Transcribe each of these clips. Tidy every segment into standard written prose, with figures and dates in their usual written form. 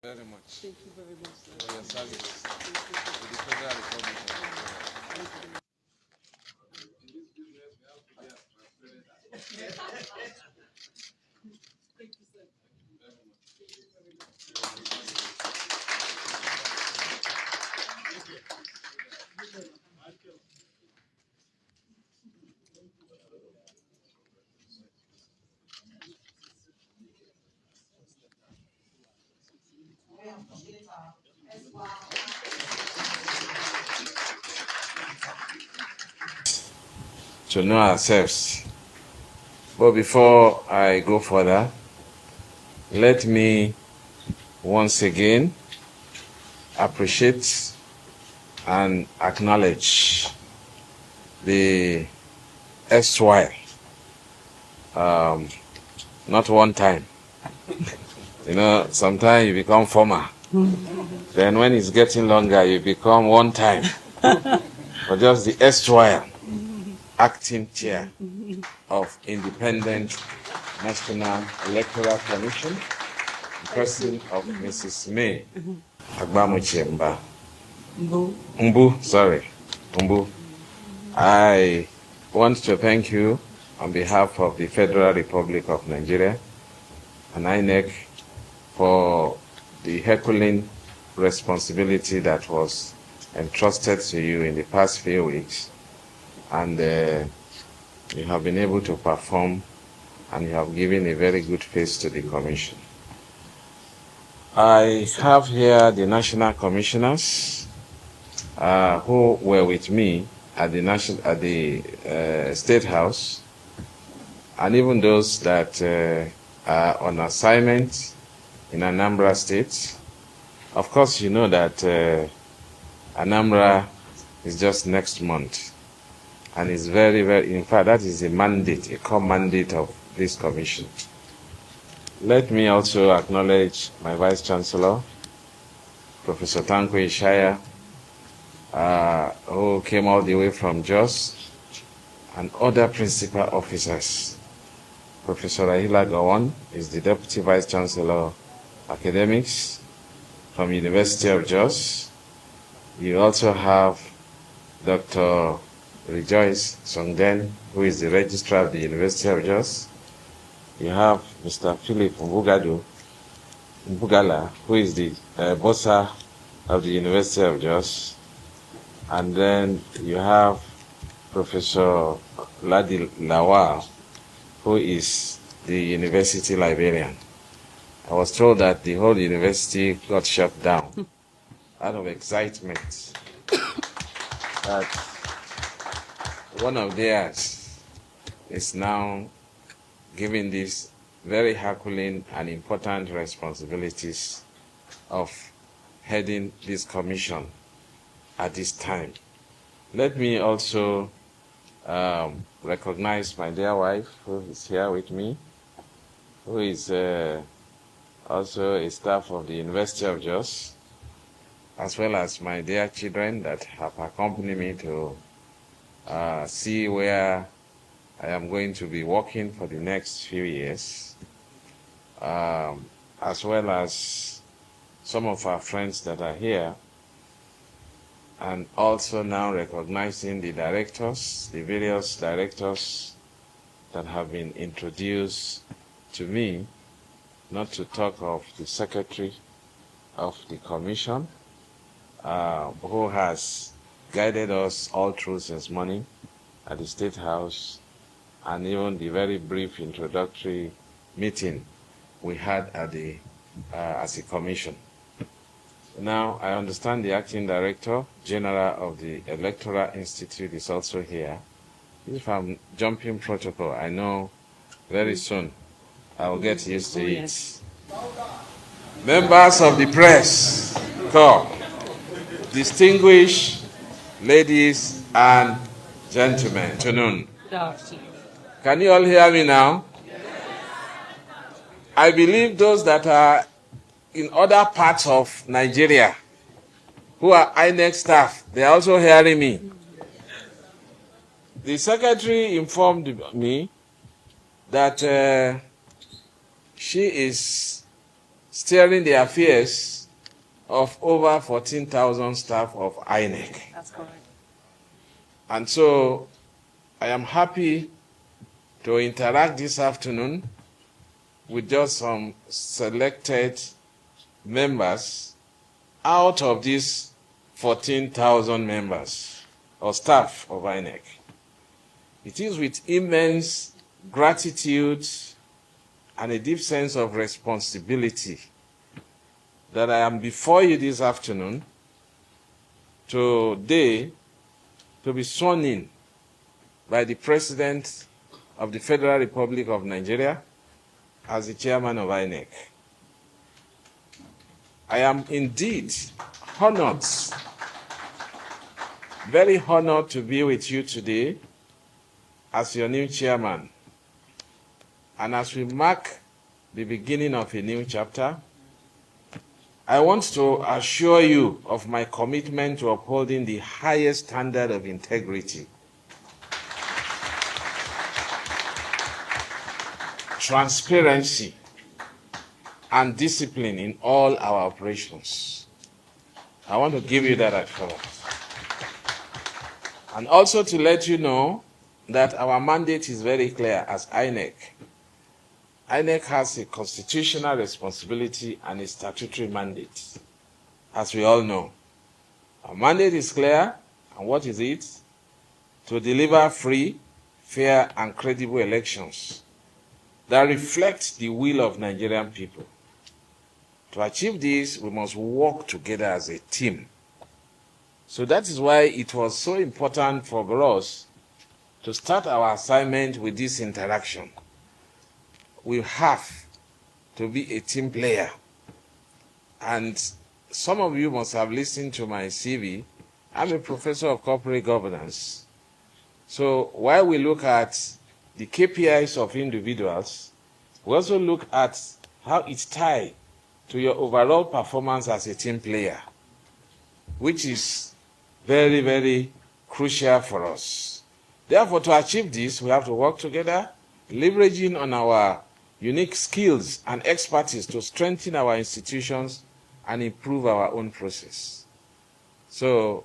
very much. Thank you very much, sir. For your service to the Federal Republic of Nigeria. In this business, we have to be as transparent as possible. Thank you, sir. Thank you very much. Thank you very much. To know ourselves. But before I go further, let me once again appreciate and acknowledge the erstwhile, not one time. Sometimes you become former. Then when it's getting longer, you become one time. But just the erstwhile acting chair of Independent National Electoral Commission, the person of Mrs. May Agbamuchemba. Mbu. I want to thank you on behalf of the Federal Republic of Nigeria and INEC for the Herculean responsibility that was entrusted to you in the past few weeks. And you have been able to perform, and you have given a very good face to the Commission. I have here the national commissioners who were with me at the State House, and even those that are on assignment in Anambra State. Of course, you know that Anambra is just next month. And it's very, very, in fact, that is a mandate, a core mandate of this commission. Let me also acknowledge my Vice Chancellor, Professor Tanko Ishaya, who came all the way from Jos, and other principal officers. Professor Rahila Gawon is the Deputy Vice Chancellor, Academics from University of Jos. You also have Dr. Rejoice Songden, who is the Registrar of the University of Jos. You have Mr. Philip Mbugala, who is the Bossa of the University of Jos. And then you have Professor Ladi Lawal, who is the University Librarian. I was told that the whole university got shut down out of excitement that one of theirs is now given these very Herculean and important responsibilities of heading this commission at this time. Let me also recognize my dear wife, who is here with me, who is also a staff of the University of Jos, as well as my dear children that have accompanied me to see where I am going to be working for the next few years, as well as some of our friends that are here, and also now recognizing the directors, the various directors that have been introduced to me, not to talk of the secretary of the commission, who has guided us all through since morning at the State House, and even the very brief introductory meeting we had at the as a commission. Now, I understand the acting director general of the Electoral Institute is also here. If I'm jumping protocol, I know very soon I will get used to it. Members of the press, come. Distinguished ladies and gentlemen, afternoon. Can you all hear me now? I believe those that are in other parts of Nigeria who are INEC staff, they are also hearing me. The secretary informed me that she is steering the affairs of over 14,000 staff of INEC. That's correct. And so I am happy to interact this afternoon with just some selected members out of these 14,000 members or staff of INEC. It is with immense gratitude and a deep sense of responsibility that I am before you this afternoon today to be sworn in by the President of the Federal Republic of Nigeria as the chairman of INEC. I am indeed honored, very honored to be with you today as your new chairman. And as we mark the beginning of a new chapter, I want to assure you of my commitment to upholding the highest standard of integrity, transparency, and discipline in all our operations. I want to give you that assurance. And also to let you know that our mandate is very clear as INEC. INEC has a constitutional responsibility and a statutory mandate, as we all know. Our mandate is clear, and what is it? To deliver free, fair, and credible elections that reflect the will of Nigerian people. To achieve this, we must work together as a team. So that is why it was so important for us to start our assignment with this interaction. We have to be a team player. And some of you must have listened to my CV. I'm a professor of corporate governance. So while we look at the KPIs of individuals, we also look at how it ties to your overall performance as a team player, which is very, very crucial for us. Therefore, to achieve this, we have to work together, leveraging on our unique skills and expertise to strengthen our institutions and improve our own process. So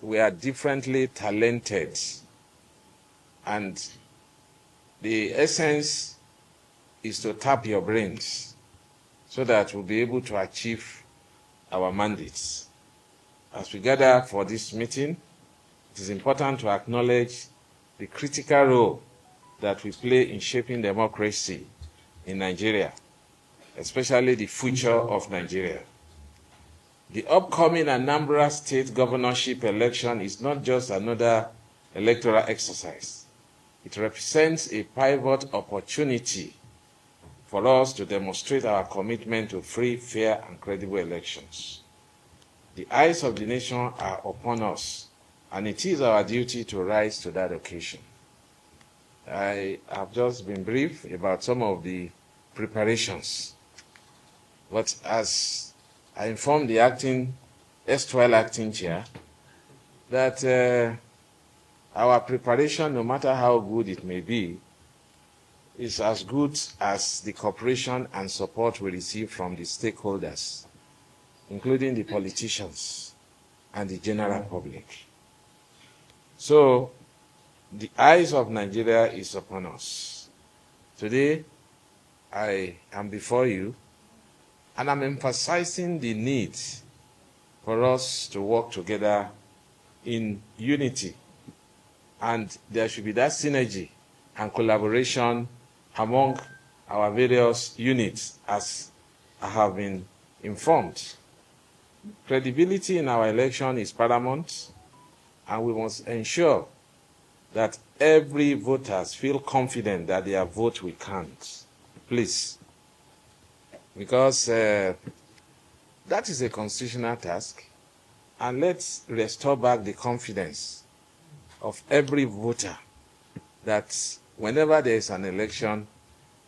we are differently talented, and the essence is to tap your brains so that we'll be able to achieve our mandates. As we gather for this meeting, it is important to acknowledge the critical role that we play in shaping democracy in Nigeria, especially the future of Nigeria. The upcoming Anambra State governorship election is not just another electoral exercise. It represents a pivot opportunity for us to demonstrate our commitment to free, fair, and credible elections. The eyes of the nation are upon us, and it is our duty to rise to that occasion. I have just been brief about some of the preparations, but as I informed the erstwhile acting chair, that our preparation, no matter how good it may be, is as good as the cooperation and support we receive from the stakeholders, including the politicians and the general public. So the eyes of Nigeria is upon us. Today, I am before you, and I'm emphasizing the need for us to work together in unity, and there should be that synergy and collaboration among our various units, as I have been informed. Credibility in our election is paramount, and we must ensure that every voter feels confident that their vote will count. Please. Because that is a constitutional task, and let's restore back the confidence of every voter that whenever there is an election,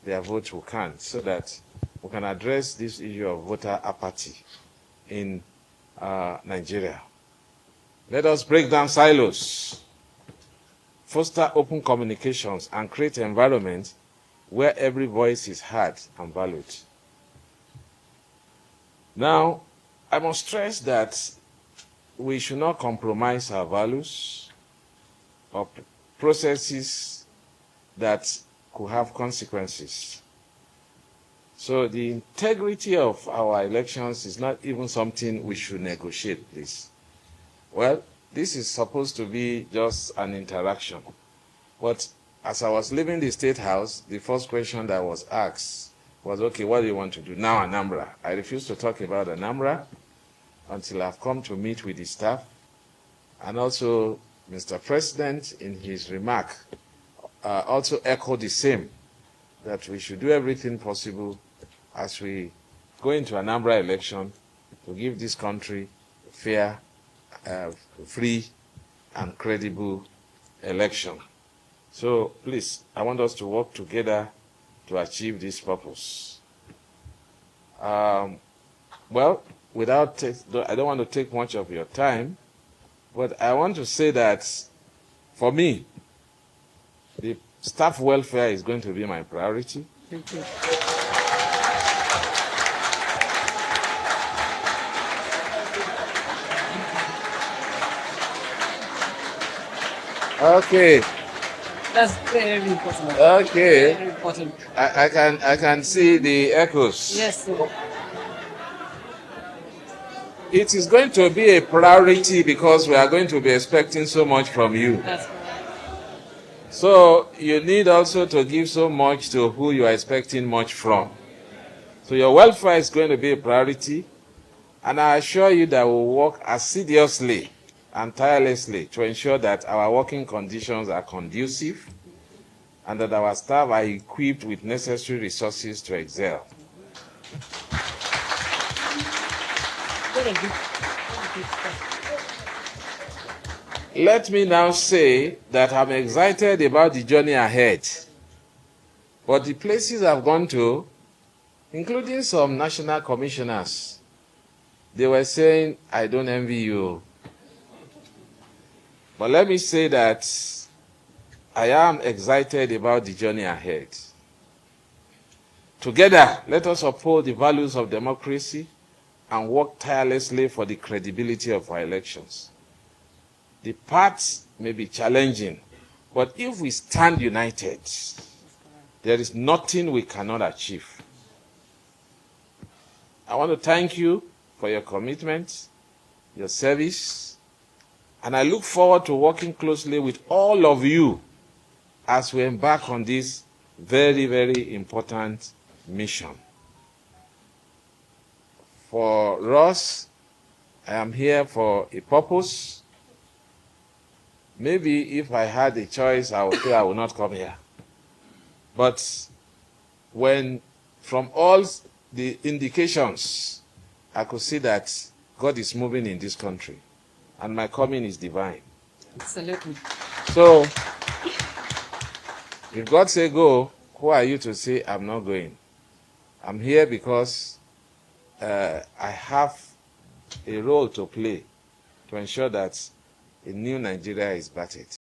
their vote will count, so that we can address this issue of voter apathy in Nigeria. Let us break down silos, foster open communications, and create an environment where every voice is heard and valued. Now, I must stress that we should not compromise our values or processes that could have consequences. So the integrity of our elections is not even something we should negotiate, please. Well, this is supposed to be just an interaction. But as I was leaving the State House, the first question that was asked was, okay, what do you want to do? Now Anambra. I refuse to talk about Anambra until I've come to meet with the staff. And also, Mr. President, in his remark, also echoed the same, that we should do everything possible as we go into Anambra election to give this country a fair, free, and credible election. So please, I want us to work together to achieve this purpose. Well, I don't want to take much of your time, but I want to say that for me, the staff welfare is going to be my priority. Thank you. Okay. That's very important. Okay. Very important. I can see the echoes. Yes, sir. It is going to be a priority because we are going to be expecting so much from you. That's right. So you need also to give so much to who you are expecting much from. So your welfare is going to be a priority, and I assure you that we'll work assiduously and tirelessly to ensure that our working conditions are conducive and that our staff are equipped with necessary resources to excel. Very good. Let me now say that I'm excited about the journey ahead. But the places I've gone to, including some national commissioners, they were saying, I don't envy you. But let me say that I am excited about the journey ahead. Together, let us uphold the values of democracy and work tirelessly for the credibility of our elections. The paths may be challenging, but if we stand united, there is nothing we cannot achieve. I want to thank you for your commitment, your service, and I look forward to working closely with all of you as we embark on this very, very important mission. For us, I am here for a purpose. Maybe if I had a choice, I would say I would not come here. But when, from all the indications, I could see that God is moving in this country, and my coming is divine. Absolutely. So, if God say go, who are you to say I'm not going? I'm here because I have a role to play to ensure that a new Nigeria is battered.